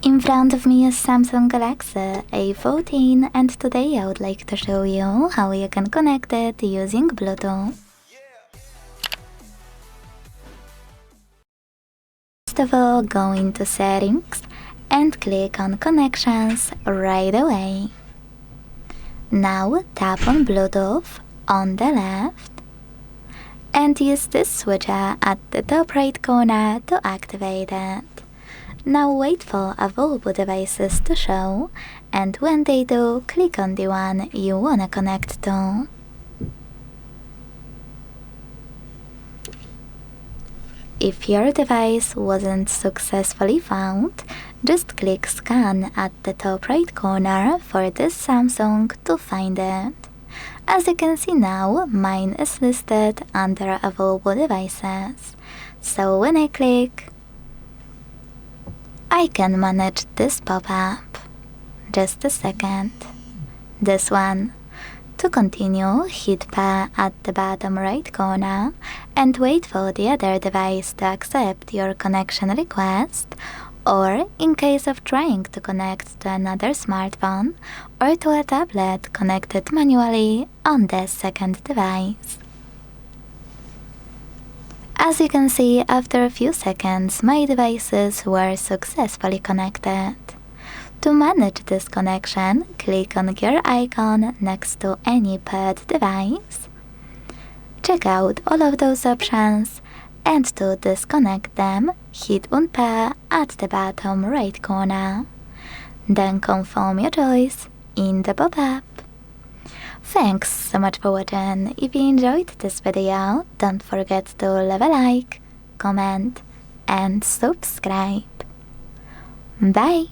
In front of me is Samsung Galaxy A14 and today I would like to show you how you can connect it using Bluetooth. First of all, go into Settings and click on Connections right away. Now tap on Bluetooth on the left and use this switcher at the top right corner to activate it. Now wait for available devices to show, and when they do, click on the one you wanna connect to. If your device wasn't successfully found, just click Scan at the top right corner for this Samsung to find it. As you can see now, mine is listed under available devices. So when I click, I can manage this pop-up. Just a second. This one. To continue, hit pair at the bottom right corner and wait for the other device to accept your connection request, or in case of trying to connect to another smartphone or to a tablet, connect it manually on the second device. As you can see, after a few seconds, my devices were successfully connected. To manage this connection, click on gear icon next to any paired device. Check out all of those options, and to disconnect them, hit Unpair at the bottom right corner. Then confirm your choice in the pop-up. Thanks so much for watching. If you enjoyed this video, don't forget to leave a like, comment and subscribe. Bye!